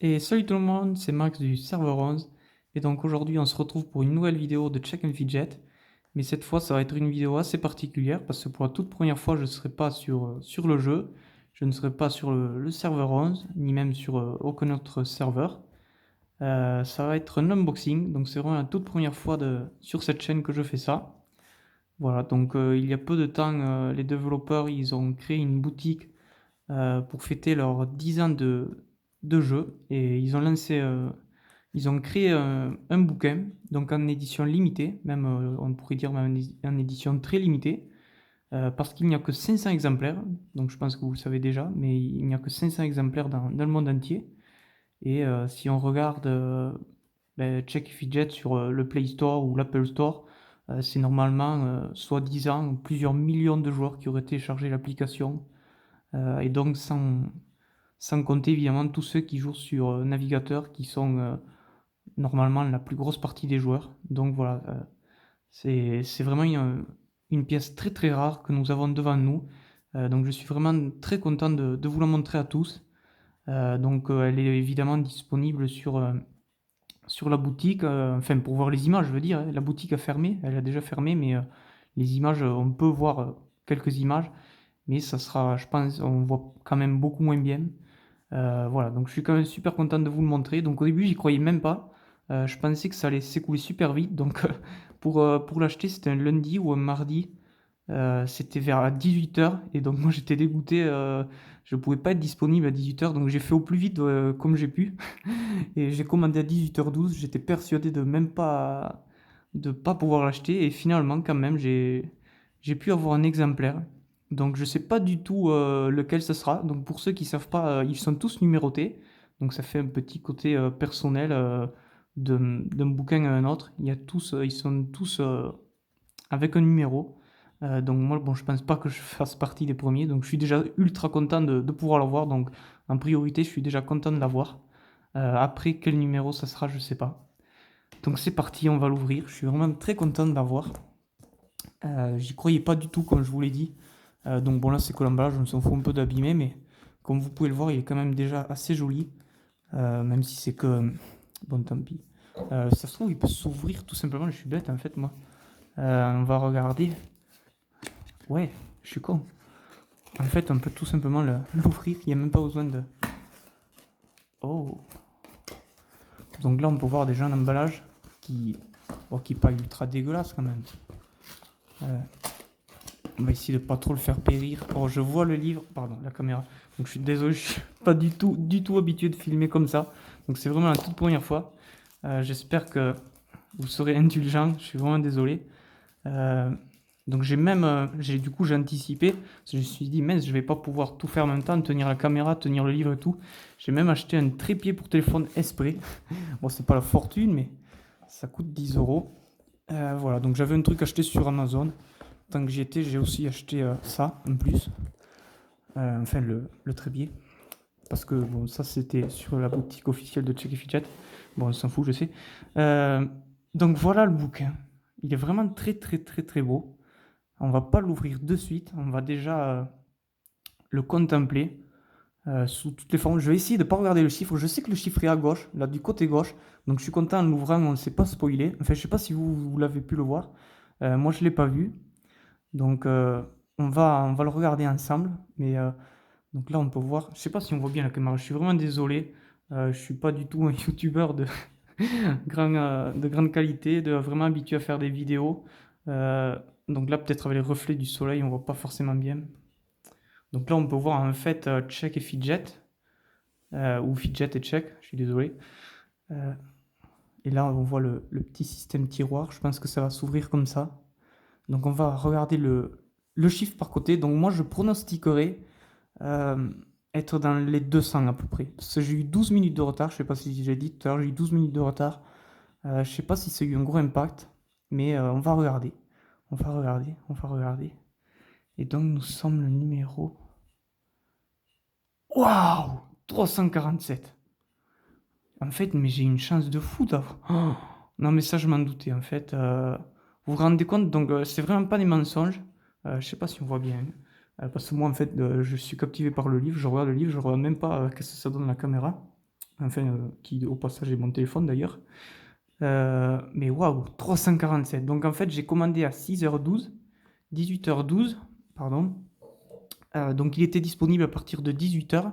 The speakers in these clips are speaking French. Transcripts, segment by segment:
Et salut tout le monde, c'est Max du serveur 11. Et donc aujourd'hui on se retrouve pour une nouvelle vidéo de Check and Fidget. Mais cette fois ça va être une vidéo assez particulière parce que pour la toute première fois je ne serai pas sur le jeu. Je ne serai pas sur le serveur 11, ni même sur aucun autre serveur. Ça va être un unboxing, donc c'est vraiment la toute première fois sur cette chaîne que je fais ça. Voilà, donc il y a peu de temps, les développeurs ils ont créé une boutique pour fêter leurs 10 ans de jeu et ils ont créé un bouquin, donc en édition limitée, même on pourrait dire même en édition très limitée, parce qu'il n'y a que 500 exemplaires, donc je pense que vous le savez déjà, mais il n'y a que 500 exemplaires dans le monde entier. Et si on regarde Check Fidget sur le Play Store ou l'Apple Store, c'est normalement soi-disant plusieurs millions de joueurs qui auraient téléchargé l'application, et donc sans compter évidemment tous ceux qui jouent sur navigateur, qui sont normalement la plus grosse partie des joueurs. Donc voilà, c'est vraiment une pièce très très rare que nous avons devant nous. Donc je suis vraiment très content de vous la montrer à tous. Elle est évidemment disponible sur la boutique, enfin pour voir les images, je veux dire, hein. La boutique a fermé, elle a déjà fermé, mais les images, on peut voir quelques images, mais ça sera, je pense, on voit quand même beaucoup moins bien. Voilà, donc je suis quand même super content de vous le montrer. Donc au début, j'y croyais même pas. Je pensais que ça allait s'écouler super vite. Donc pour l'acheter, c'était un lundi ou un mardi. C'était vers 18 h. Et donc moi, j'étais dégoûté. Je ne pouvais pas être disponible à 18 h. Donc j'ai fait au plus vite comme j'ai pu. Et j'ai commandé à 18 h 12. J'étais persuadé de pas pouvoir l'acheter. Et finalement, quand même, j'ai pu avoir un exemplaire. Donc je sais pas du tout lequel ce sera. Donc pour ceux qui savent pas, ils sont tous numérotés. Donc ça fait un petit côté personnel d'un bouquin à un autre. Ils sont tous avec un numéro. Donc moi, bon, je pense pas que je fasse partie des premiers. Donc je suis déjà ultra content de pouvoir l'avoir. Donc en priorité, je suis déjà content de l'avoir. Après, quel numéro ça sera, je sais pas. Donc c'est parti, on va l'ouvrir. Je suis vraiment très content de l'avoir. J'y croyais pas du tout, comme je vous l'ai dit. Donc bon, là, c'est que l'emballage, on s'en fout un peu d'abîmer, mais comme vous pouvez le voir, il est quand même déjà assez joli. Même si c'est que... Bon, tant pis. Ça se trouve, il peut s'ouvrir tout simplement. Je suis bête, en fait, moi. On va regarder. Ouais, je suis con. En fait, on peut tout simplement l'ouvrir. Il n'y a même pas besoin de... Oh. Donc là, on peut voir déjà un emballage qui... Bon, qui n'est pas ultra dégueulasse, quand même. Euh, On va essayer de pas trop le faire périr. Oh, je vois le livre. Pardon, la caméra. Donc je suis désolé, je suis pas du tout habitué de filmer comme ça. Donc c'est vraiment la toute première fois. J'espère que vous serez indulgent. Je suis vraiment désolé. Euh, donc j'ai anticipé. Parce que je me suis dit, mince, je vais pas pouvoir tout faire en même temps, tenir la caméra, tenir le livre et tout. J'ai même acheté un trépied pour téléphone Esprit. Bon, c'est pas la fortune, mais ça coûte 10 euros. Voilà, donc j'avais un truc acheté sur Amazon. Tant que j'y étais, j'ai aussi acheté ça en plus. Enfin, le trépied. Parce que bon, ça c'était sur la boutique officielle de Check Fidget. Bon, on s'en fout, je sais. Euh, donc voilà le bouquin. Il est vraiment très très très très beau. On va pas l'ouvrir de suite. On va déjà le contempler sous toutes les formes. Je vais essayer de pas regarder le chiffre. Je sais que le chiffre est à gauche, là du côté gauche. Donc je suis content en l'ouvrant, on ne s'est pas spoilé. Enfin, je sais pas si vous l'avez pu le voir. Moi, je l'ai pas vu. Donc, on va le regarder ensemble. Mais donc là, on peut voir. Je sais pas si on voit bien la caméra. Je suis vraiment désolé. Je suis pas du tout un youtubeur de grande qualité, de vraiment habitué à faire des vidéos. Euh, donc là, peut-être avec les reflets du soleil, on voit pas forcément bien. Donc là, on peut voir en fait Check et Fidget, ou Fidget et Check, je suis désolé. Euh, et là, on voit le petit système tiroir. Je pense que ça va s'ouvrir comme ça. Donc on va regarder le chiffre par côté. Donc moi je pronostiquerais euh, être dans les 200 à peu près. Parce que j'ai eu 12 minutes de retard, je sais pas si j'ai dit tout à l'heure, j'ai eu 12 minutes de retard. Je sais pas si ça a eu un gros impact, mais on va regarder. On va regarder, on va regarder. Et donc nous sommes le numéro... Waouh, 347. En fait, mais j'ai une chance de fou d'avoir... Oh, non mais ça je m'en doutais en fait. Vous vous rendez compte, donc c'est vraiment pas des mensonges. Je sais pas si on voit bien. Parce que moi en fait je suis captivé par le livre, je regarde le livre, je regarde même pas qu'est-ce que ça donne à la caméra. enfin, qui au passage est mon téléphone d'ailleurs. Mais waouh, 347. Donc en fait, j'ai commandé à 6h12, 18h12, pardon. Donc il était disponible à partir de 18h.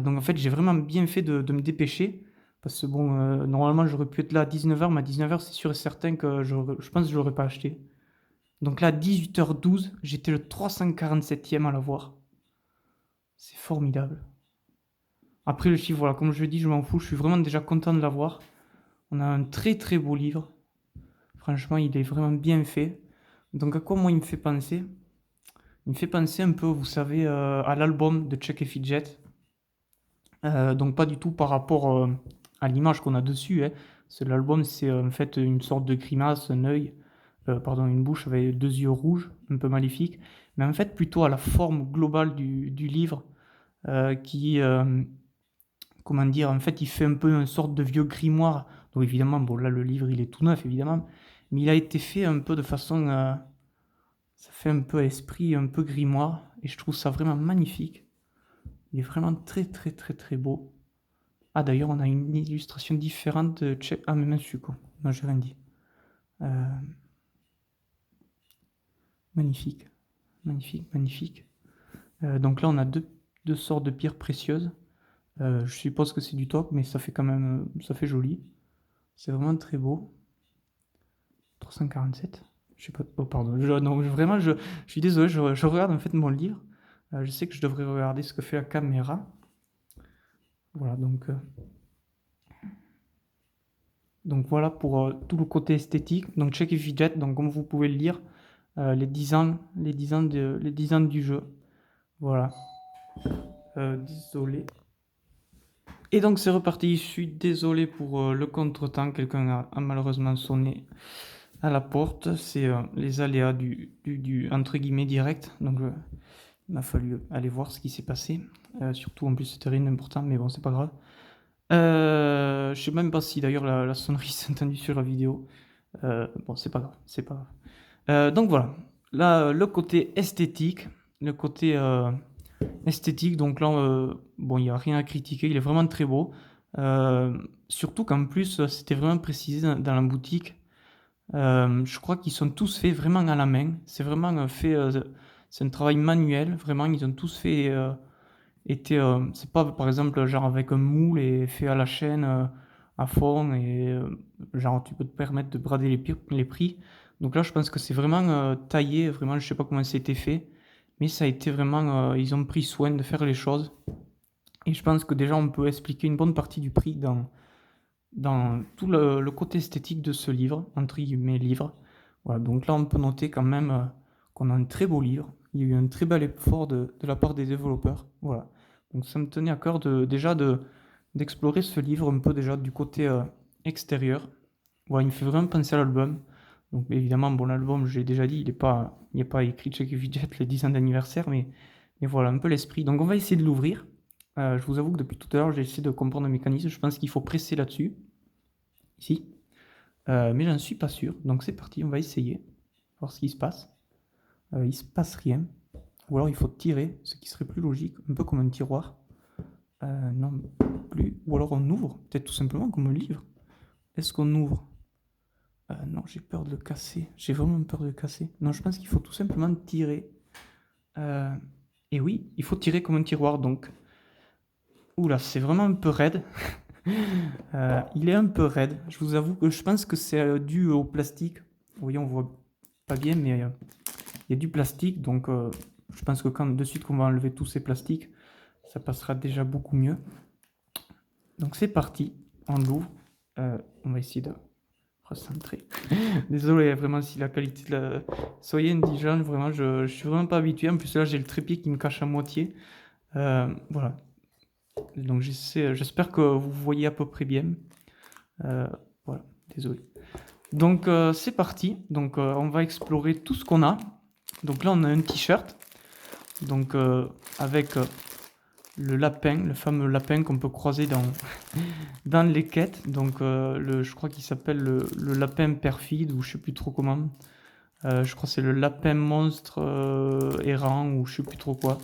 Donc en fait, j'ai vraiment bien fait de me dépêcher. Parce que bon, normalement, j'aurais pu être là à 19h, mais à 19h, c'est sûr et certain que je pense que je l'aurais pas acheté. Donc là, à 18h12, j'étais le 347e à l'avoir. C'est formidable. Après le chiffre, voilà, comme je l'ai dit, je m'en fous. Je suis vraiment déjà content de l'avoir. On a un très très beau livre. Franchement, il est vraiment bien fait. Donc à quoi moi il me fait penser? Il me fait penser un peu, vous savez, à l'album de Chuck et Fidget. Donc pas du tout par rapport à l'image qu'on a dessus, hein. L'album, c'est en fait une sorte de grimace, un œil, pardon, une bouche avec deux yeux rouges, un peu maléfiques. Mais en fait, plutôt à la forme globale du livre, qui, comment dire, en fait, il fait un peu une sorte de vieux grimoire. Donc évidemment, bon là, le livre, il est tout neuf, évidemment. Mais il a été fait un peu de façon... ça fait un peu esprit, un peu grimoire. Et je trouve ça vraiment magnifique. Il est vraiment très très très très beau. Ah d'ailleurs, on a une illustration différente de Check. Ah mais mince, je suis con. Non, j'ai rien dit. Euh, Magnifique. Magnifique, magnifique. Donc là, on a deux sortes de pierres précieuses. Je suppose que c'est du top, mais ça fait quand même... ça fait joli. C'est vraiment très beau. 347. Je sais pas... Oh pardon. Non, vraiment, je suis désolé, je regarde en fait mon livre. Je sais que je devrais regarder ce que fait la caméra. Voilà, donc voilà pour tout le côté esthétique. Donc Check It Fidget, donc comme vous pouvez le lire, les 10 ans, les 10 ans du jeu. Voilà. Désolé. Et donc c'est reparti. Je suis désolé pour le contretemps. Quelqu'un a malheureusement sonné à la porte. C'est les aléas du entre guillemets direct. Donc il m'a fallu aller voir ce qui s'est passé. Surtout en plus c'était rien d'important, mais bon c'est pas grave. Je sais même pas si d'ailleurs la sonnerie s'est entendue sur la vidéo. Bon, c'est pas grave, c'est pas grave. Donc voilà, là, le côté esthétique, le côté esthétique, donc là, bon, il n'y a rien à critiquer, il est vraiment très beau. Surtout qu'en plus, c'était vraiment précisé dans la boutique. Je crois qu'ils sont tous faits vraiment à la main. C'est vraiment fait, c'est un travail manuel, vraiment, ils ont tous fait c'est pas par exemple genre avec un moule et fait à la chaîne à fond et genre tu peux te permettre de brader les prix. Donc là je pense que c'est vraiment taillé, vraiment je sais pas comment ça a été fait, mais ça a été vraiment, ils ont pris soin de faire les choses. Et je pense que déjà on peut expliquer une bonne partie du prix dans tout le côté esthétique de ce livre, entre guillemets livre. Voilà, donc là on peut noter quand même qu'on a un très beau livre. Il y a eu un très bel effort de la part des développeurs. Voilà. Donc ça me tenait à cœur d'explorer ce livre un peu déjà du côté extérieur. Voilà, il me fait vraiment penser à l'album. Donc évidemment, bon l'album, j'ai déjà dit, il n'y a pas écrit Check It Fidget les 10 ans d'anniversaire, mais voilà un peu l'esprit. Donc on va essayer de l'ouvrir. Je vous avoue que depuis tout à l'heure, j'ai essayé de comprendre le mécanisme. Je pense qu'il faut presser là-dessus, ici. Mais j'en suis pas sûr. Donc c'est parti, on va essayer. Voir ce qui se passe. Il se passe rien. Ou alors il faut tirer, ce qui serait plus logique, un peu comme un tiroir. Non, plus. Ou alors on ouvre, peut-être tout simplement comme un livre. Est-ce qu'on ouvre? Non, j'ai peur de le casser. J'ai vraiment peur de le casser. Non, je pense qu'il faut tout simplement tirer. Et oui, il faut tirer comme un tiroir, donc. Oula, c'est vraiment un peu raide. Il est un peu raide. Je vous avoue que je pense que c'est dû au plastique. Vous voyez, on voit pas bien, mais il y a du plastique. Donc, je pense que quand de suite qu'on va enlever tous ces plastiques, ça passera déjà beaucoup mieux. Donc, c'est parti. On l'ouvre. On va essayer de recentrer. Désolé, vraiment, si la qualité de la... Soyez indigent, vraiment, je suis vraiment pas habitué. En plus, là, j'ai le trépied qui me cache à moitié. Voilà. Donc j'espère que vous voyez à peu près bien. Voilà, désolé. Donc c'est parti. Donc on va explorer tout ce qu'on a. Donc là on a un t-shirt. Donc avec le lapin, le fameux lapin qu'on peut croiser dans les quêtes. Donc je crois qu'il s'appelle le lapin perfide ou je sais plus trop comment. Je crois que c'est le lapin monstre errant ou je sais plus trop quoi.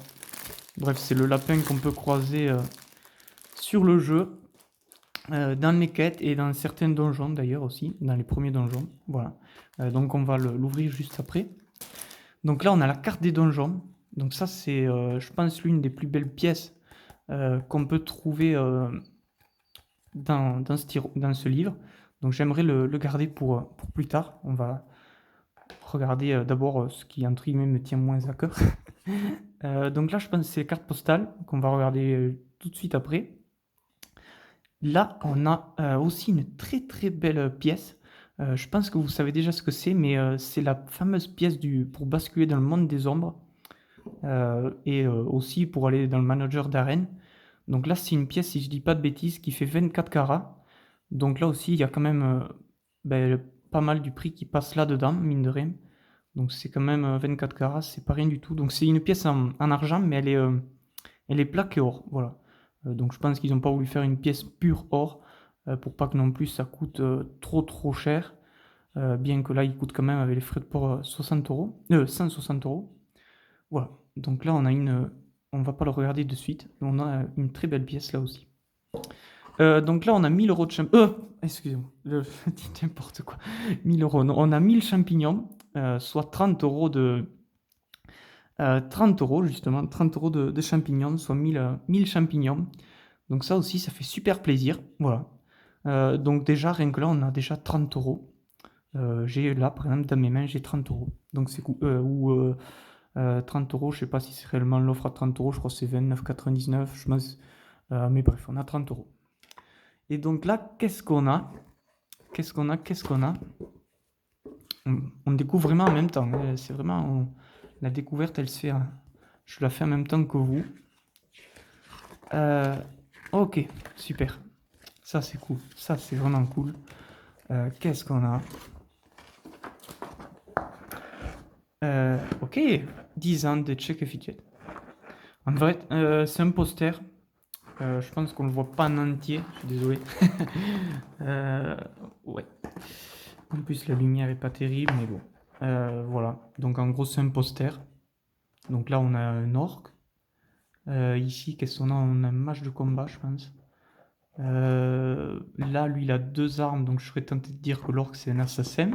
Bref, c'est le lapin qu'on peut croiser sur le jeu. dans les quêtes et dans certains donjons d'ailleurs aussi, dans les premiers donjons. Voilà. Donc on va l'ouvrir juste après. Donc là, on a la carte des donjons. Donc ça, c'est, je pense, l'une des plus belles pièces qu'on peut trouver dans ce livre. Donc j'aimerais le garder pour plus tard. On va regarder d'abord ce qui, entre guillemets, me tient moins à cœur. Donc là, je pense que c'est les cartes postales qu'on va regarder tout de suite après. Là, on a aussi une très très belle pièce. Je pense que vous savez déjà ce que c'est, mais c'est la fameuse pièce pour basculer dans le monde des ombres et aussi pour aller dans le manager d'arène. Donc là, c'est une pièce, si je dis pas de bêtises, qui fait 24 carats. Donc là aussi, il y a quand même ben, pas mal du prix qui passe là-dedans, mine de rien. Donc c'est quand même 24 carats, c'est pas rien du tout. Donc c'est une pièce en argent, mais elle est plaquée or. Voilà. Donc je pense qu'ils n'ont pas voulu faire une pièce pure or pour pas que non plus ça coûte trop cher. Bien que là, il coûte quand même avec les frais de port 60 euros, 160 euros. Voilà. Donc là, on va pas le regarder de suite, mais on a une très belle pièce là aussi. Donc là, on a 1000 euros de champignons. Excusez-moi, je dis n'importe quoi. 1000 euros. Non, on a 1000 champignons, soit 30 euros 30 euros justement, 30 euros de champignons, soit 1000 champignons. Donc ça aussi, ça fait super plaisir. Voilà. Donc déjà, rien que là, on a déjà 30 euros. J'ai là, par exemple, dans mes mains, j'ai 30 euros. Donc c'est cool. 30 euros, je sais pas si c'est réellement l'offre à 30 euros, je crois que c'est 29,99, je pense. Mais bref, on a 30 euros. Et donc là, qu'est-ce qu'on a? Qu'est-ce qu'on a? Qu'est-ce qu'on a? On découvre vraiment en même temps. C'est vraiment. La découverte, elle se fait. Je la fais en même temps que vous. Ok, super. Ça, c'est cool. Ça, c'est vraiment cool. Qu'est-ce qu'on a? Ok, 10 ans de Check a Fidget. En vrai, c'est un poster. Je pense qu'on le voit pas en entier. Je suis désolé. Ouais. En plus, la lumière est pas terrible, mais bon. Voilà. Donc, en gros, c'est un poster. Donc là, on a un orc. Ici, qu'est-ce qu'on a? On a un mage de combat, je pense. Là, lui, il a 2 armes, donc je serais tenté de dire que l'orc, c'est un assassin.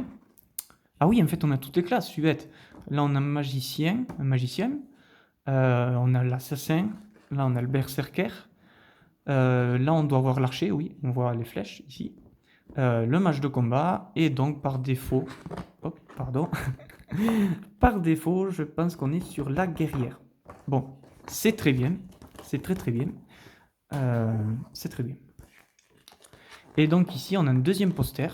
Ah oui, en fait, on a toutes les classes, je suis bête. Là, on a un magicien. On a l'assassin. Là, on a le berserker. Là, on doit voir l'archer, oui. On voit les flèches, ici. Le mage de combat. Et donc, par défaut... Hop, pardon. Par défaut, je pense qu'on est sur la guerrière. Bon, c'est très bien. C'est très très bien. C'est très bien. Et donc ici, on a un deuxième poster.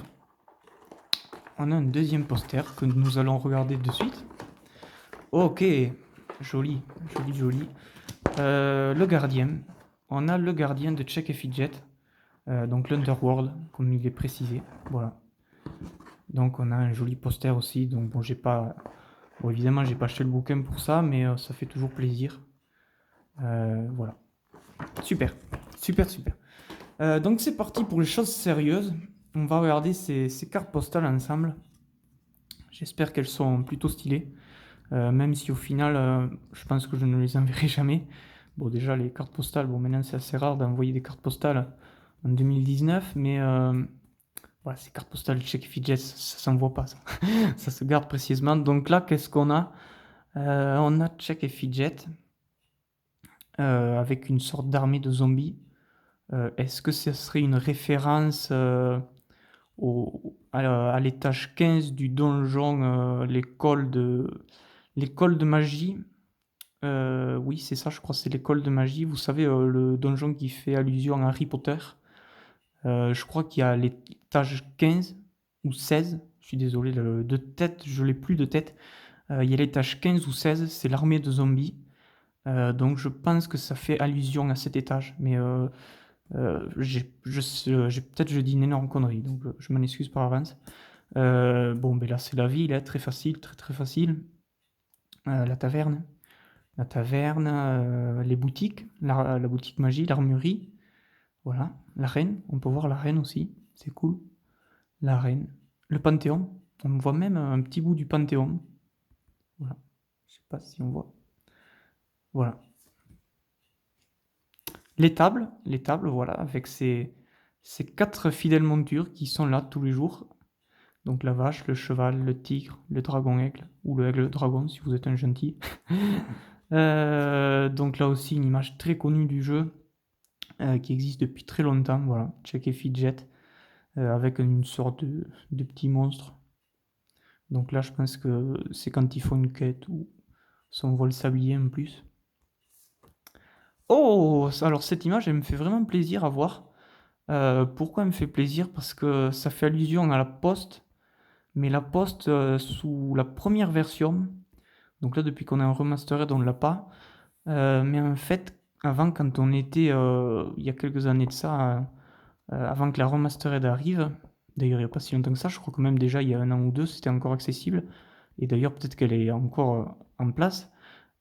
On a un deuxième poster que nous allons regarder de suite. Ok, joli, joli, joli. Le gardien. On a le gardien de Check a Fidget. Donc l'Underworld, comme il est précisé. Voilà. Donc on a un joli poster aussi. Donc bon, j'ai pas... Bon, évidemment, j'ai pas acheté le bouquin pour ça, mais ça fait toujours plaisir. Voilà. Super, super, super. Donc c'est parti pour les choses sérieuses. On va regarder ces cartes postales ensemble. J'espère qu'elles sont plutôt stylées. Même si au final, je pense que je ne les enverrai jamais. Bon, déjà, les cartes postales, bon, maintenant c'est assez rare d'envoyer des cartes postales en 2019, mais voilà, ces cartes postales Check Fidget, ça s'envoie pas, ça. Ça se garde précisément. Donc là, qu'est-ce qu'on a? On a Check et Fidget avec une sorte d'armée de zombies. Est-ce que ce serait une référence à l'étage 15 du donjon, l'école de magie? Oui, c'est ça, je crois que c'est l'école de magie. Vous savez, le donjon qui fait allusion à Harry Potter. Je crois qu'il y a l'étage 15 ou 16. Je suis désolé, de tête, je l'ai plus de tête. Il y a l'étage 15 ou 16, c'est l'armée de zombies. Donc je pense que ça fait allusion à cet étage. Mais peut-être je dis une énorme connerie, donc je m'en excuse par avance. Bon, ben là c'est la ville, hein, très facile, très très facile. La taverne. La taverne, les boutiques, la boutique magie, l'armurerie, voilà, la reine, on peut voir la reine aussi, c'est cool, la reine, le Panthéon, on voit même un petit bout du Panthéon, voilà, je sais pas si on voit, voilà. Les tables, voilà, avec ces c'est 4 fidèles montures qui sont là tous les jours. Donc la vache, le cheval, le tigre, le dragon-aigle, ou le aigle-dragon si vous êtes un gentil. Donc là aussi une image très connue du jeu, qui existe depuis très longtemps, voilà, Check et Fidget, avec une sorte de petit monstre. Donc là je pense que c'est quand ils font une quête ou ça on voit le sablier en plus. Oh, alors cette image elle me fait vraiment plaisir à voir. Pourquoi elle me fait plaisir? Parce que ça fait allusion à la Poste, mais la Poste sous la première version. Donc là depuis qu'on est en remastered on l'a pas. Mais en fait avant quand on était il y a quelques années de ça, avant que la remastered arrive, d'ailleurs il n'y a pas si longtemps que ça, je crois que même déjà il y a un an ou deux c'était encore accessible, et d'ailleurs peut-être qu'elle est encore en place.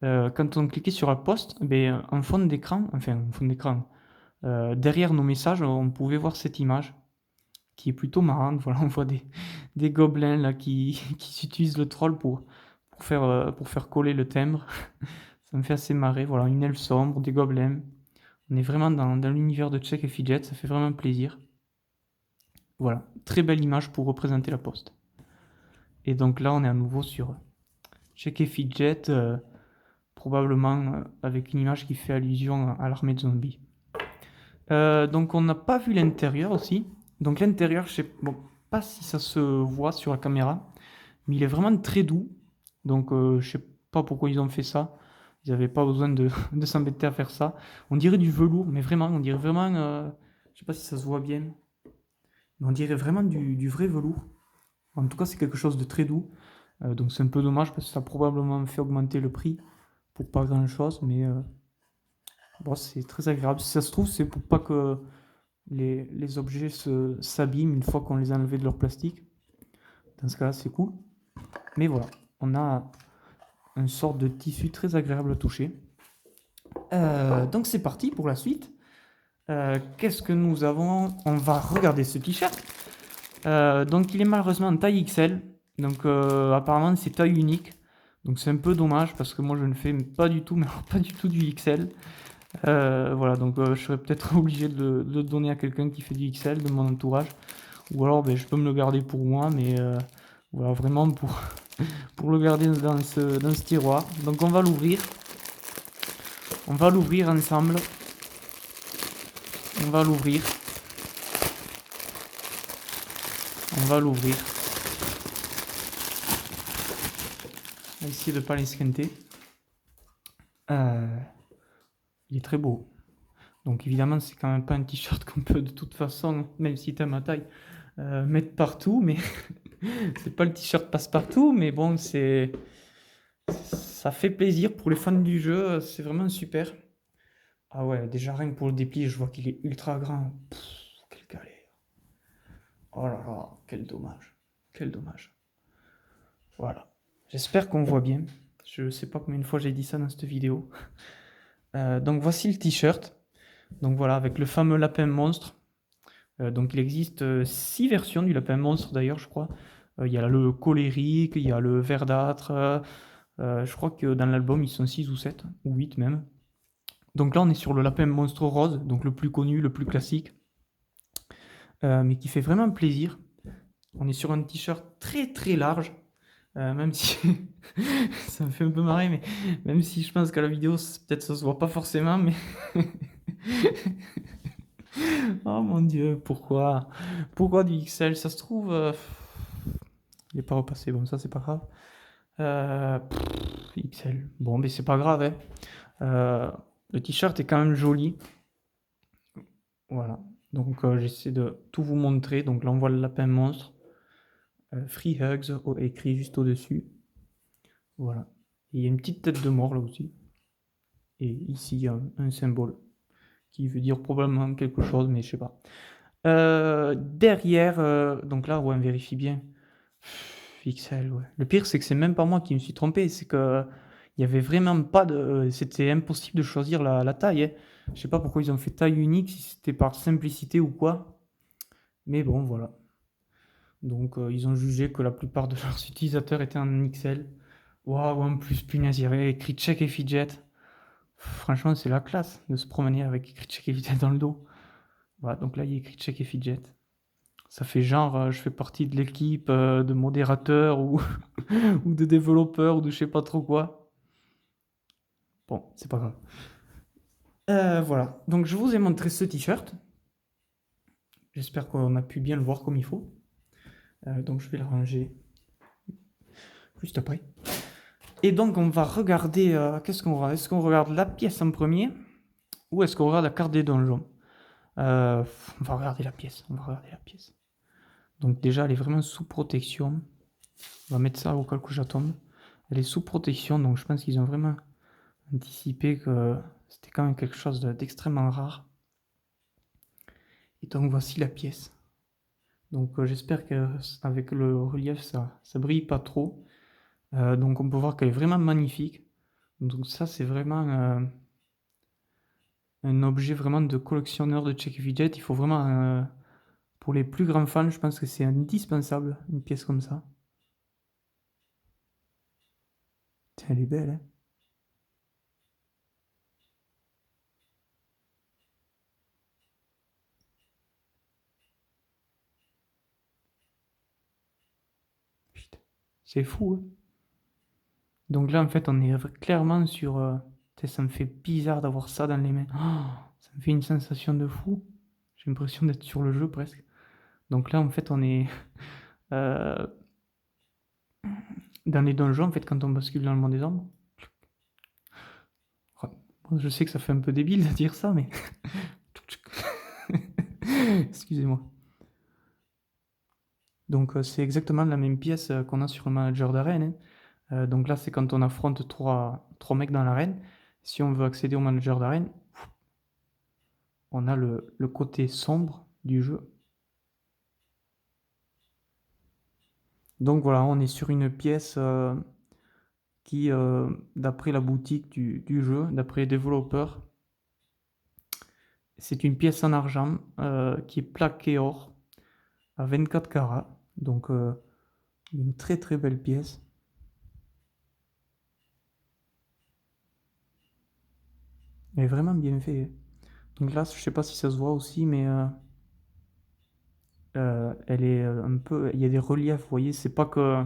Quand on cliquait sur la poste, ben, en fond d'écran, enfin en fond d'écran, derrière nos messages, on pouvait voir cette image qui est plutôt marrante. Voilà, on voit des gobelins là qui utilisent le troll pour faire coller le timbre. Ça me fait assez marrer. Voilà, une elfe sombre, des gobelins. On est vraiment dans l'univers de Check et Fidget, ça fait vraiment plaisir. Voilà, très belle image pour représenter la poste. Et donc là, on est à nouveau sur Check et Fidget, probablement avec une image qui fait allusion à l'armée de zombies. Donc on n'a pas vu l'intérieur aussi. Donc l'intérieur, je sais pas si ça se voit sur la caméra, mais il est vraiment très doux. Donc je sais pas pourquoi ils ont fait ça. Ils n'avaient pas besoin de s'embêter à faire ça. On dirait du velours, mais vraiment, on dirait vraiment, je sais pas si ça se voit bien, mais on dirait vraiment du vrai velours. En tout cas, c'est quelque chose de très doux. Donc c'est un peu dommage parce que ça a probablement fait augmenter le prix pour pas grand chose, mais bon, c'est très agréable. Si ça se trouve, c'est pour pas que les objets s'abîment une fois qu'on les a enlevés de leur plastique. Dans ce cas-là, c'est cool. Mais voilà, on a une sorte de tissu très agréable à toucher. Donc c'est parti pour la suite. Qu'est-ce que nous avons? On va regarder ce t-shirt. Donc il est malheureusement en taille XL. Donc apparemment c'est taille unique. Donc c'est un peu dommage parce que moi je ne fais pas du tout, mais alors pas du tout du XL. Voilà, donc je serais peut-être obligé de le donner à quelqu'un qui fait du XL de mon entourage. Ou alors ben, je peux me le garder pour moi, mais voilà, vraiment pour le garder dans ce tiroir. Donc on va l'ouvrir. On va l'ouvrir ensemble. On va l'ouvrir. On va l'ouvrir. On va essayer de ne pas l'esquinter. Il est très beau. Donc évidemment, c'est quand même pas un t-shirt qu'on peut de toute façon, même si t'as ma taille, mettre partout. Mais c'est pas le t-shirt passe-partout. Mais bon, ça fait plaisir pour les fans du jeu. C'est vraiment super. Ah ouais, déjà rien que pour le déplier, je vois qu'il est ultra grand. Pff, quelle galère. Oh là là, quel dommage. Quel dommage. Voilà. J'espère qu'on voit bien. Je sais pas combien de fois j'ai dit ça dans cette vidéo. Donc voici le t-shirt. Donc voilà, avec le fameux lapin monstre. Donc il existe 6 versions du lapin monstre d'ailleurs, je crois. Il y a le colérique, il y a le verdâtre. Je crois que dans l'album ils sont 6 ou 7, ou 8 même. Donc là on est sur le lapin monstre rose, donc le plus connu, le plus classique. Mais qui fait vraiment plaisir. On est sur un t-shirt très très large. Même si ça me fait un peu marrer, mais même si je pense qu'à la vidéo peut-être ça se voit pas forcément, mais oh mon dieu, pourquoi du XL? Ça se trouve, il est pas repassé, bon ça c'est pas grave. XL, bon mais c'est pas grave, hein. Le t-shirt est quand même joli, voilà. Donc j'essaie de tout vous montrer. Donc là on voit le lapin monstre, Free Hugs écrit juste au-dessus, voilà. Et il y a une petite tête de mort là aussi. Et ici il y a un symbole qui veut dire probablement quelque chose, mais je sais pas. Derrière, donc là, ouais, on vérifie bien. XL, ouais. Le pire, c'est que c'est même pas moi qui me suis trompé, c'est que il y avait vraiment pas de. C'était impossible de choisir la taille, hein. Je sais pas pourquoi ils ont fait taille unique, si c'était par simplicité ou quoi. Mais bon, voilà. Donc, ils ont jugé que la plupart de leurs utilisateurs étaient en XL. Waouh, en plus, punaise, il y avait écrit Check et Fidget. Franchement, c'est la classe de se promener avec écrit Check et Fidget dans le dos. Voilà, donc là, il y a écrit Check et Fidget. Ça fait genre, je fais partie de l'équipe de modérateurs ou, ou de développeurs ou de je sais pas trop quoi. Bon, c'est pas grave. Voilà, donc je vous ai montré ce t-shirt. J'espère qu'on a pu bien le voir comme il faut. Donc je vais le ranger juste après. Et donc on va regarder, qu'est-ce qu'on regarde? Est-ce qu'on regarde la pièce en premier ou est-ce qu'on regarde la carte des donjons? On va regarder la pièce, on va regarder la pièce. Donc déjà elle est vraiment sous protection. On va mettre ça au cas où j'attende. Elle est sous protection, donc je pense qu'ils ont vraiment anticipé que c'était quand même quelque chose d'extrêmement rare. Et donc voici la pièce. Donc j'espère qu'avec le relief ça brille pas trop. Donc on peut voir qu'elle est vraiment magnifique. Donc ça c'est vraiment un objet vraiment de collectionneur de Check Fidget. Il faut vraiment, pour les plus grands fans, je pense que c'est indispensable une pièce comme ça. Tiens, elle est belle, hein. Putain, c'est fou, hein. Donc là en fait on est clairement sur... ça me fait bizarre d'avoir ça dans les mains. Oh, ça me fait une sensation de fou. J'ai l'impression d'être sur le jeu presque. Donc là en fait on est euh, dans les donjons en fait quand on bascule dans le monde des ombres. Je sais que ça fait un peu débile de dire ça mais... Excusez-moi. Donc c'est exactement la même pièce qu'on a sur le manager d'arène, hein. Donc là c'est quand on affronte trois mecs dans l'arène. Si on veut accéder au manager d'arène, on a le côté sombre du jeu. Donc voilà, on est sur une pièce qui, d'après la boutique du jeu, d'après les développeurs, c'est une pièce en argent qui est plaquée or à 24 carats. Donc une très très belle pièce. Elle est vraiment bien faite. Donc là, je sais pas si ça se voit aussi, mais elle est un peu. Il y a des reliefs, vous voyez. C'est pas que.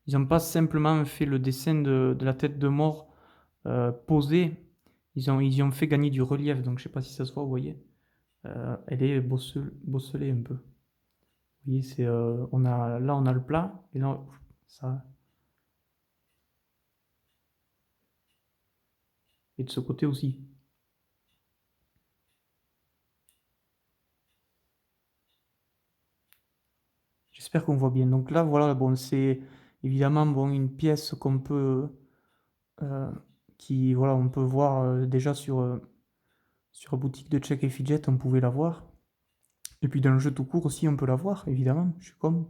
Ils n'ont pas simplement fait le dessin de la tête de mort posée. Ils y ont fait gagner du relief. Donc je sais pas si ça se voit, vous voyez. Elle est bosselée un peu. Vous voyez, là on a le plat et là ça. Et de ce côté aussi. J'espère qu'on voit bien. Donc là, voilà, bon, c'est évidemment bon, une pièce qu'on peut, euh, voilà, on peut voir déjà sur la boutique de Check et Fidget, on pouvait la voir. Et puis dans le jeu tout court aussi, on peut la voir, évidemment, je suis comme.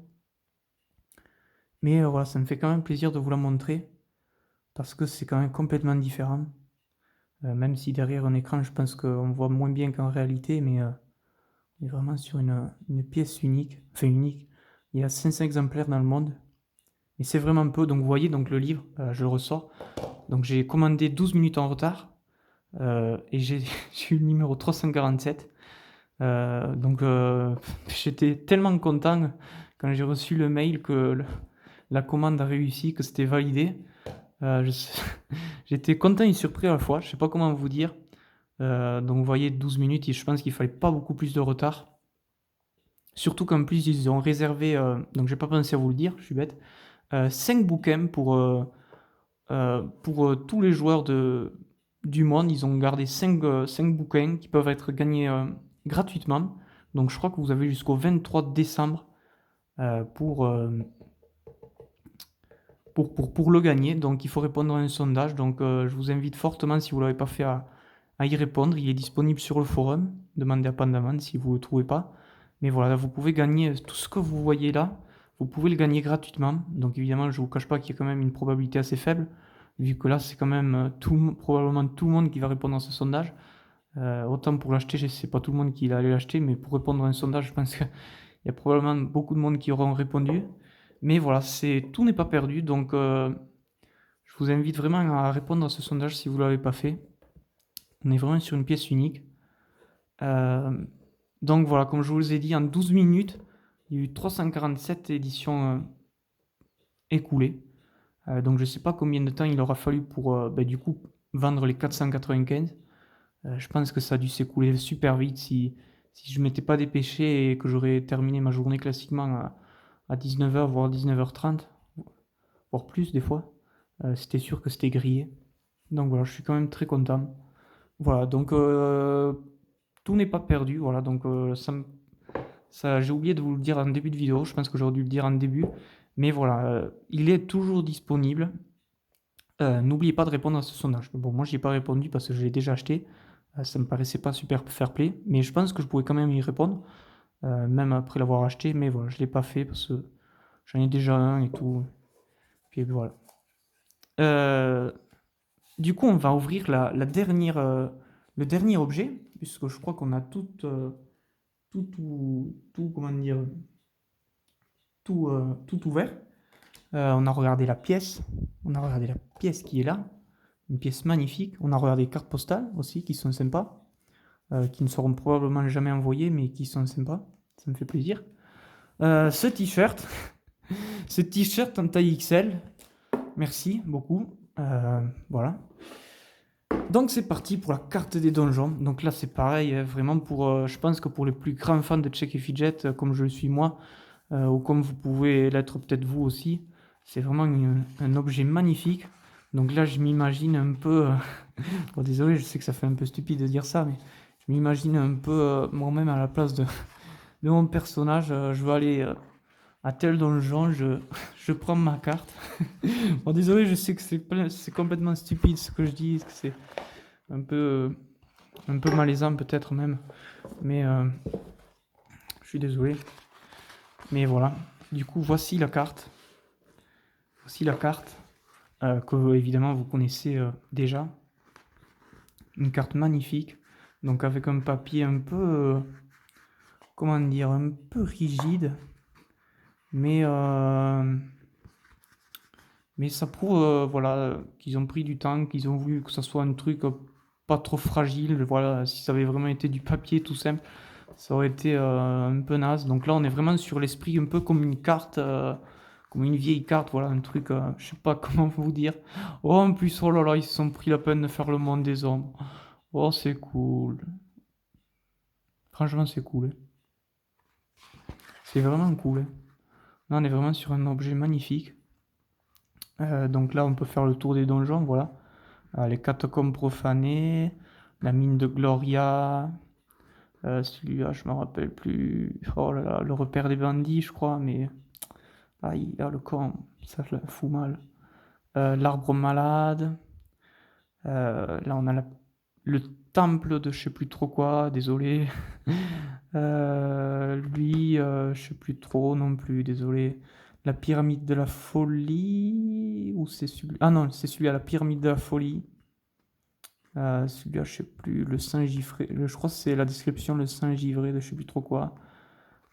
Mais voilà, ça me fait quand même plaisir de vous la montrer, parce que c'est quand même complètement différent. Même si derrière un écran, je pense qu'on voit moins bien qu'en réalité, mais on est vraiment sur une pièce unique, enfin unique. Il y a 500 exemplaires dans le monde. Et c'est vraiment peu. Donc vous voyez, donc le livre, je le ressors. Donc j'ai commandé 12 minutes en retard. Et j'ai eu le numéro 347. Donc j'étais tellement content quand j'ai reçu le mail que la commande a réussi, que c'était validé. J'étais content et surpris à la fois. Je sais pas comment vous dire. Donc vous voyez, 12 minutes, et je pense qu'il fallait pas beaucoup plus de retard. Surtout qu'en plus, ils ont réservé, donc j'ai pas pensé à vous le dire, je suis bête, 5 bouquins pour tous les joueurs du monde. Ils ont gardé 5 bouquins qui peuvent être gagnés gratuitement. Donc je crois que vous avez jusqu'au 23 décembre euh, pour, euh, pour le gagner. Donc il faut répondre à un sondage. Donc je vous invite fortement, si vous ne l'avez pas fait, à y répondre. Il est disponible sur le forum. Demandez à Pandaman si vous ne le trouvez pas. Mais voilà, vous pouvez gagner tout ce que vous voyez là. Vous pouvez le gagner gratuitement. Donc évidemment, je ne vous cache pas qu'il y a quand même une probabilité assez faible, vu que là, c'est quand même probablement tout le monde qui va répondre à ce sondage. Autant pour l'acheter, je sais pas tout le monde qui va aller l'acheter, mais pour répondre à un sondage, je pense qu'il y a probablement beaucoup de monde qui auront répondu. Mais voilà, tout n'est pas perdu. Donc je vous invite vraiment à répondre à ce sondage si vous ne l'avez pas fait. On est vraiment sur une pièce unique. Euh, Donc voilà, comme je vous ai dit, en 12 minutes, il y a eu 347 éditions écoulées. Donc je sais pas combien de temps il aura fallu pour du coup vendre les 495. Je pense que ça a dû s'écouler super vite si je m'étais pas dépêché et que j'aurais terminé ma journée classiquement à 19h, voire 19h30, voire plus des fois. C'était sûr que c'était grillé. Donc voilà, je suis quand même très content. Voilà, donc tout n'est pas perdu. Voilà, donc ça, j'ai oublié de vous le dire en début de vidéo. Je pense que j'aurais dû le dire en début. Mais voilà, il est toujours disponible. N'oubliez pas de répondre à ce sondage. Bon, moi, j'y ai pas répondu parce que je l'ai déjà acheté. Ça me paraissait pas super fair play. Mais je pense que je pourrais quand même y répondre, même après l'avoir acheté. Mais voilà, je l'ai pas fait parce que j'en ai déjà un et tout. Puis voilà. Euh, du coup, on va ouvrir la dernière, le dernier objet, puisque je crois qu'on a comment dire, tout ouvert. On a regardé la pièce. On a regardé la pièce qui est là. Une pièce magnifique. On a regardé les cartes postales aussi qui sont sympas. Qui ne seront probablement jamais envoyées, mais qui sont sympas. Ça me fait plaisir. Ce t-shirt. Ce t-shirt en taille XL. Merci beaucoup. Voilà. Donc c'est parti pour la carte des donjons. Donc là c'est pareil, vraiment pour, je pense que pour les plus grands fans de Check et Fidget, comme je le suis moi, ou comme vous pouvez l'être peut-être vous aussi, c'est vraiment un objet magnifique. Donc là je m'imagine un peu, bon, désolé, je sais que ça fait un peu stupide de dire ça, mais je m'imagine un peu moi-même à la place de mon personnage. Je veux aller à tel donjon, je prends ma carte. Bon, désolé, je sais que c'est complètement stupide ce que je dis, que c'est un peu, un peu malaisant peut-être même, mais je suis désolé. Mais voilà, du coup, voici la carte. Voici la carte que évidemment vous connaissez déjà. Une carte magnifique, donc avec un papier un peu, comment dire, un peu rigide, mais mais ça prouve voilà, qu'ils ont pris du temps, qu'ils ont voulu que ça soit un truc pas trop fragile. Voilà, si ça avait vraiment été du papier tout simple, ça aurait été un peu naze. Donc là, on est vraiment sur l'esprit un peu comme une carte, comme une vieille carte, voilà, un truc, je sais pas comment vous dire. Oh, en plus, oh là là, ils se sont pris la peine de faire le monde des hommes. Oh, c'est cool. Franchement, c'est cool, hein. C'est vraiment cool, hein. Là, on est vraiment sur un objet magnifique. Donc là, on peut faire le tour des donjons, voilà. Les catacombes profanées, la mine de Gloria, celui-là, je me rappelle plus. Oh là là, le repère des bandits, je crois, mais. Aïe, là, le camp, ça, je la fous mal. L'arbre malade. Là, on a le temple de je sais plus trop quoi, désolé. Lui, je sais plus trop non plus, désolé. La pyramide de la folie. Ou c'est celui. Ah non, c'est celui à la pyramide de la folie. Celui-là, je sais plus, le saint givré, je crois que c'est la description, le saint givré de je sais plus trop quoi.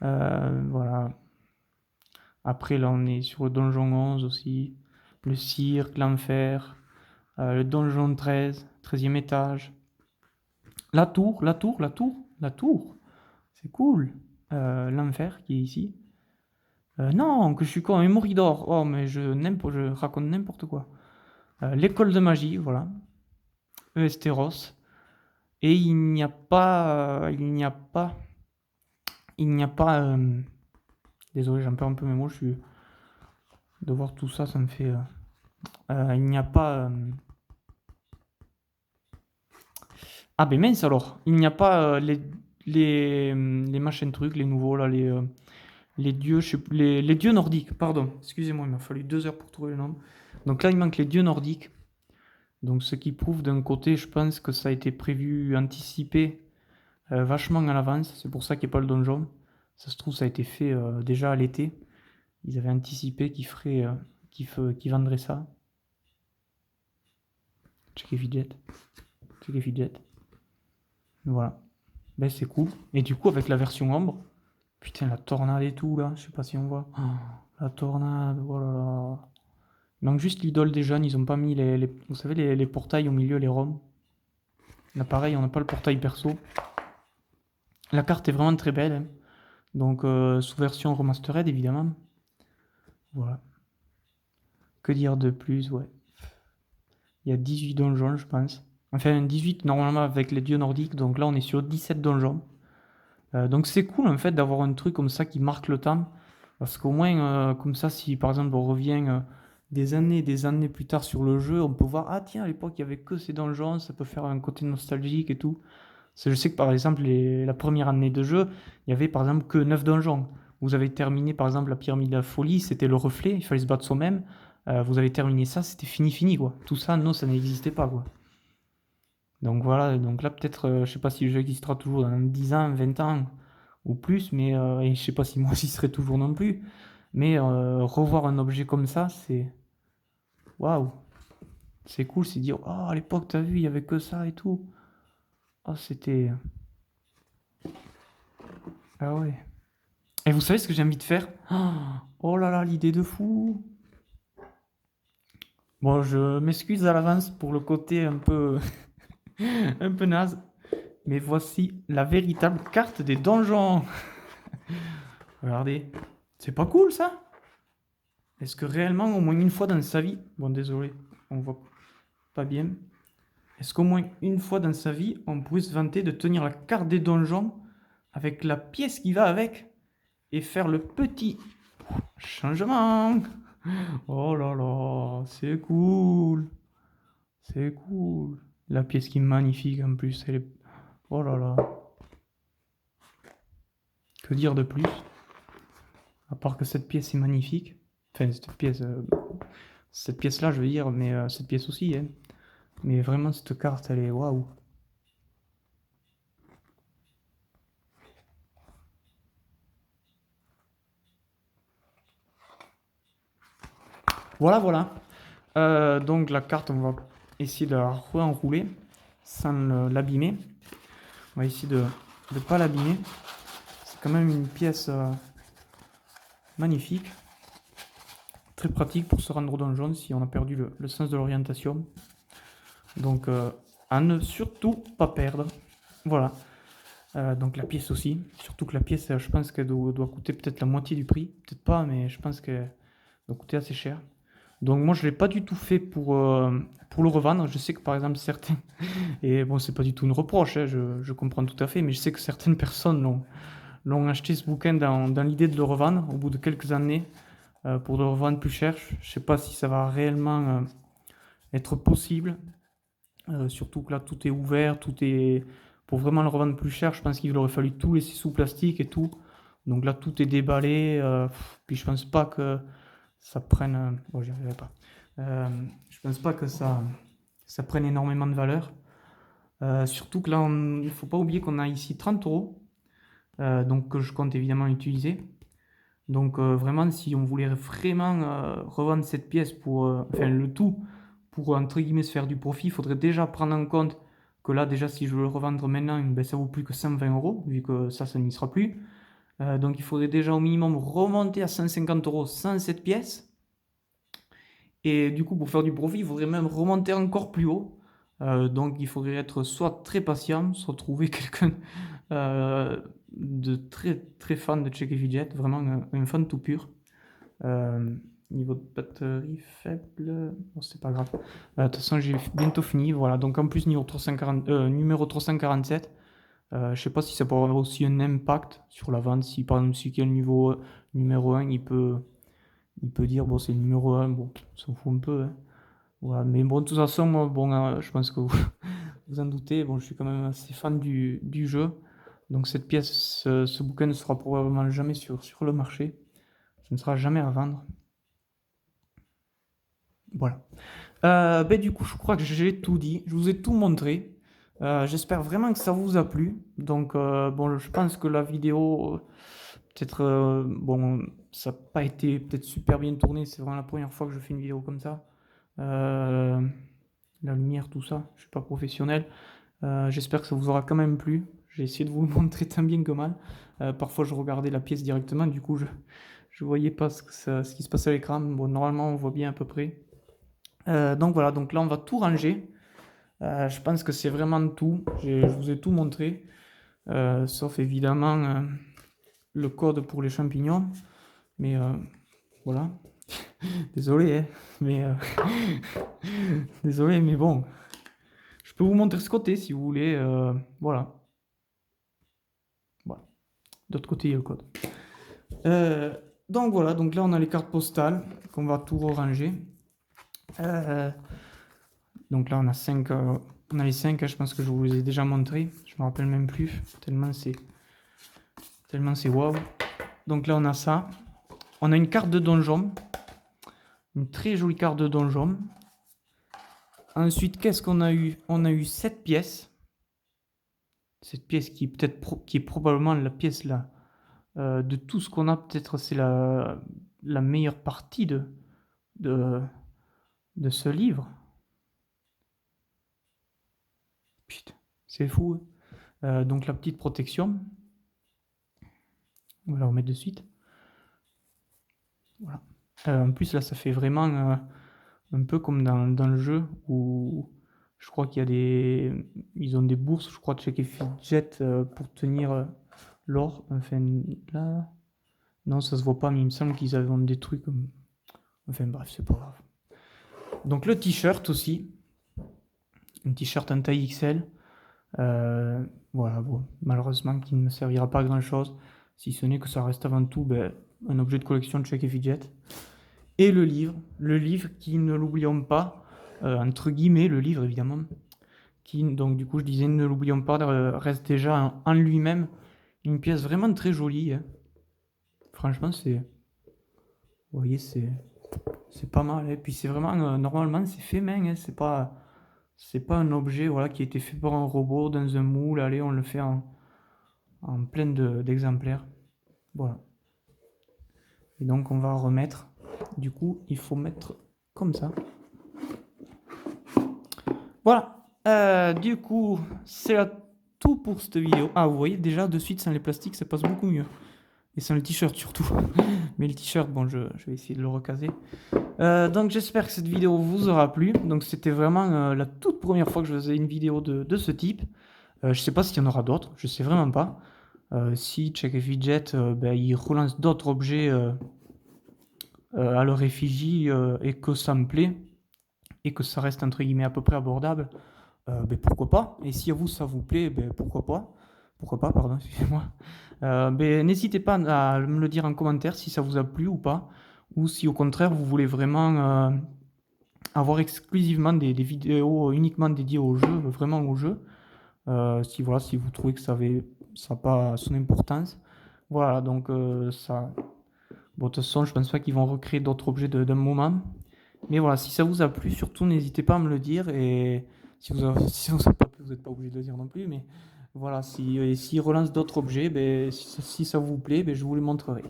Voilà. Après, là, on est sur le donjon 11 aussi. Le cirque, l'enfer. Le donjon 13, 13e étage. La tour, la tour, la tour, la tour. C'est cool. L'enfer qui est ici. Non, que je suis con, un Moridor. Oh, mais je raconte n'importe quoi. L'école de magie, voilà. Esteros. Et il n'y a pas. Désolé, j'en perds un peu mes mots. De voir tout ça, ça me fait. Il n'y a pas. Ah, ben mince alors. Il n'y a pas les machins trucs, les nouveaux, là, les dieux, je sais plus, les dieux nordiques, pardon. Excusez-moi, il m'a fallu 2 heures pour trouver le nom. Donc là, il manque les dieux nordiques. Donc ce qui prouve d'un côté, je pense que ça a été prévu, anticipé vachement à l'avance. C'est pour ça qu'il n'y a pas le donjon. Ça se trouve, ça a été fait déjà à l'été. Ils avaient anticipé qu'ils feraient, qu'ils vendraient ça. Check et fidget. Check et fidget. Voilà. Ben c'est cool. Et du coup, avec la version ombre, putain, la tornade et tout, là, je sais pas si on voit. Oh, la tornade, voilà. Il manque juste l'idole des jeunes, ils ont pas mis vous savez, les portails au milieu, les roms. Là, pareil, on n'a pas le portail perso. La carte est vraiment très belle, hein. Donc sous version remastered évidemment. Voilà. Que dire de plus, ouais. Il y a 18 donjons, je pense. Enfin, 18 normalement avec les dieux nordiques, donc là on est sur 17 donjons. Donc c'est cool en fait d'avoir un truc comme ça qui marque le temps. Parce qu'au moins, comme ça, si par exemple on revient des années plus tard sur le jeu, on peut voir, ah tiens, à l'époque il y avait que ces donjons, ça peut faire un côté nostalgique et tout. Parce que je sais que par exemple, la première année de jeu, il y avait par exemple que 9 donjons. Vous avez terminé par exemple la pyramide de la folie, c'était le reflet, il fallait se battre soi-même. Vous avez terminé ça, c'était fini quoi. Tout ça, non, ça n'existait pas quoi. Donc voilà, donc là peut-être, je sais pas si le jeu existera toujours dans 10 ans, 20 ans ou plus, mais et je sais pas si moi j'y serai toujours non plus. Mais revoir un objet comme ça, c'est waouh, c'est cool, c'est dire, oh à l'époque t'as vu, il y avait que ça et tout. Oh c'était, ah ouais. Et vous savez ce que j'ai envie de faire? Oh là là, l'idée de fou. Bon, je m'excuse à l'avance pour le côté un peu, un peu naze, mais voici la véritable carte des donjons. Regardez, c'est pas cool ça? Est-ce que réellement, au moins une fois dans sa vie, bon désolé, on voit pas bien, est-ce qu'au moins une fois dans sa vie, on pourrait se vanter de tenir la carte des donjons avec la pièce qui va avec et faire le petit changement? Oh là là, c'est cool, c'est cool. La pièce qui est magnifique en plus, elle est... Oh là là, que dire de plus? À part que cette pièce est magnifique. Enfin, cette pièce-là, je veux dire, mais cette pièce aussi, hein. Mais vraiment, cette carte, elle est waouh. Voilà, voilà. Donc la carte, on va essayer de la re-enrouler sans l'abîmer. On va essayer de ne pas l'abîmer. C'est quand même une pièce magnifique. Très pratique pour se rendre au donjon si on a perdu le sens de l'orientation. Donc à ne surtout pas perdre. Voilà. Donc la pièce aussi. Surtout que la pièce, je pense qu'elle doit coûter peut-être la moitié du prix. Peut-être pas, mais je pense qu'elle doit coûter assez cher. Donc moi je ne l'ai pas du tout fait pour le revendre. Je sais que par exemple certains, et bon c'est pas du tout une reproche, hein, je comprends tout à fait, mais je sais que certaines personnes l'ont acheté ce bouquin dans l'idée de le revendre au bout de quelques années pour le revendre plus cher. Je ne sais pas si ça va réellement être possible. Surtout que là tout est ouvert, tout est... Pour vraiment le revendre plus cher, je pense qu'il aurait fallu tout laisser sous plastique et tout. Donc là tout est déballé. Puis je pense pas que ça prenne... Bon, j'y arriverai pas. Je pense pas que ça prenne énormément de valeur. Surtout que là, il ne faut pas oublier qu'on a ici 30 euros. Donc que je compte évidemment utiliser. Donc vraiment, si on voulait vraiment revendre cette pièce pour... enfin, le tout pour, entre guillemets, se faire du profit, il faudrait déjà prendre en compte que là, déjà, si je veux le revendre maintenant, ben, ça vaut plus que 120 euros, vu que ça n'y sera plus. Donc il faudrait déjà au minimum remonter à 150 euros sans cette pièce. Et du coup, pour faire du profit, il faudrait même remonter encore plus haut. Donc il faudrait être soit très patient, soit trouver quelqu'un de très très fan de Check Fidget, vraiment un fan tout pur. Euh, Niveau de batterie faible, bon, c'est pas grave. De toute façon, j'ai bientôt fini. Voilà, donc en plus, numéro 347, je sais pas si ça peut avoir aussi un impact sur la vente. Si par exemple, si qui est le niveau numéro 1, il peut dire, bon, c'est le numéro 1, bon, on s'en fout un peu, hein. Voilà, mais bon, de toute façon, moi, bon, je pense que vous vous en doutez, bon, je suis quand même assez fan du jeu. Donc cette pièce, ce bouquin ne sera probablement jamais sur le marché. Ce ne sera jamais à vendre. Voilà. Ben, du coup, je crois que j'ai tout dit. Je vous ai tout montré. J'espère vraiment que ça vous a plu. Donc, bon, je pense que la vidéo, peut-être, bon, ça n'a pas été peut-être super bien tourné. C'est vraiment la première fois que je fais une vidéo comme ça. Euh, la lumière, tout ça, je suis pas professionnel. J'espère que ça vous aura quand même plu. J'ai essayé de vous le montrer tant bien que mal. Parfois, je regardais la pièce directement, du coup, je voyais pas ce qui se passait à l'écran. Bon, normalement, on voit bien à peu près. Donc voilà, donc là, on va tout ranger. Je pense que c'est vraiment tout. Je vous ai tout montré. sauf évidemment le code pour les champignons. Mais voilà. Désolé, hein, mais désolé, mais bon. Je peux vous montrer ce côté si vous voulez. Voilà. Voilà. D'autre côté, il y a le code. Donc voilà, donc là on a les cartes postales qu'on va tout ranger. Donc là on a 5, on a les 5, je pense que je vous les ai déjà montrés. Je me rappelle même plus, tellement c'est waouh. Donc là on a ça. On a une carte de donjon. Une très jolie carte de donjon. Ensuite, qu'est-ce qu'on a eu? On a eu 7 pièces. Cette pièce qui est qui est probablement la pièce là de tout ce qu'on a, peut-être c'est la meilleure partie de ce livre. Putain, c'est fou. Donc la petite protection. On va la remettre de suite. Voilà. En plus là, ça fait vraiment un peu comme dans le jeu où je crois qu'il y a ils ont des bourses, je crois, de Check Fidget pour tenir l'or. Enfin là, non, ça se voit pas, mais il me semble qu'ils avaient des trucs comme... Enfin bref, c'est pas grave. Donc le t-shirt aussi. Un t-shirt en taille XL. Voilà, bon, malheureusement qui ne me servira pas à grand chose, si ce n'est que ça reste avant tout un objet de collection de Check Fidget. Et le livre qui, ne l'oublions pas, entre guillemets, le livre évidemment, qui, donc du coup je disais, ne l'oublions pas, reste déjà en lui-même une pièce vraiment très jolie. Hein. Franchement, vous voyez, c'est pas mal. Et puis c'est vraiment, normalement, c'est fait main. Hein. C'est pas un objet voilà, qui a été fait par un robot dans un moule. Allez, on le fait en plein d'exemplaires. Voilà. Et donc on va remettre. Du coup, il faut mettre comme ça. Voilà. Du coup, c'est tout pour cette vidéo. Ah, vous voyez, déjà, de suite, sans les plastiques, ça passe beaucoup mieux. Et sans le t-shirt, surtout. Mais le t-shirt, bon, je vais essayer de le recaser. Donc, j'espère que cette vidéo vous aura plu. Donc, c'était vraiment la toute première fois que je faisais une vidéo de ce type. Je sais pas s'il y en aura d'autres. Je sais vraiment pas. Si Check Fidget, il relance d'autres objets à leur effigie et que ça me plaît et que ça reste entre guillemets à peu près abordable, pourquoi pas. Et si à vous ça vous plaît, pourquoi pas, pardon, excusez-moi. N'hésitez pas à me le dire en commentaire si ça vous a plu ou pas, ou si au contraire vous voulez vraiment avoir exclusivement des vidéos uniquement dédiées au jeu, vraiment au jeu. Si vous trouvez que ça n'a pas son importance. Voilà, donc ça. Bon, de toute façon, je pense pas qu'ils vont recréer d'autres objets d'un moment. Mais voilà, si ça vous a plu, surtout n'hésitez pas à me le dire. Et si si ça vous a pas plu, vous n'êtes pas obligé de le dire non plus. Mais voilà, s'ils relancent d'autres objets, si ça vous plaît, je vous les montrerai.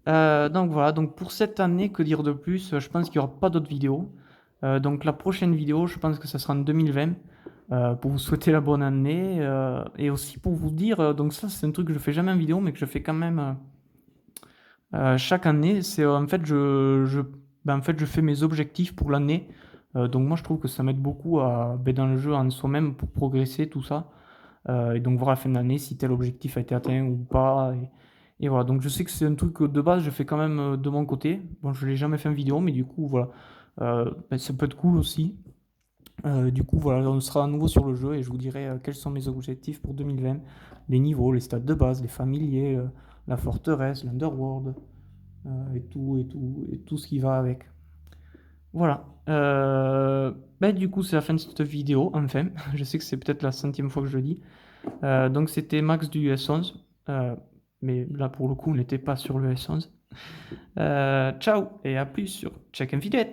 Donc voilà, donc pour cette année, que dire de plus? Je pense qu'il n'y aura pas d'autres vidéos. Donc la prochaine vidéo, je pense que ça sera en 2020. Pour vous souhaiter la bonne année. Et aussi pour vous dire, donc ça c'est un truc que je fais jamais en vidéo, mais que je fais quand même chaque année. C'est en fait, je fais mes objectifs pour l'année. Donc moi je trouve que ça m'aide beaucoup dans le jeu en soi-même pour progresser, tout ça. Et donc voir à la fin de l'année si tel objectif a été atteint ou pas. Et voilà, donc je sais que c'est un truc que de base je fais quand même de mon côté. Bon, je l'ai jamais fait en vidéo, mais du coup voilà, ça peut être cool aussi. Du coup voilà, on sera à nouveau sur le jeu et je vous dirai quels sont mes objectifs pour 2020. Les niveaux, les stades de base, les familiers, la forteresse, l'underworld, et tout ce qui va avec. Voilà. Du coup, c'est la fin de cette vidéo, enfin. Je sais que c'est peut-être la 100e fois que je le dis. Donc, c'était Max du US11. Mais là, pour le coup, on n'était pas sur le US11. Ciao et à plus sur Check and Fidget.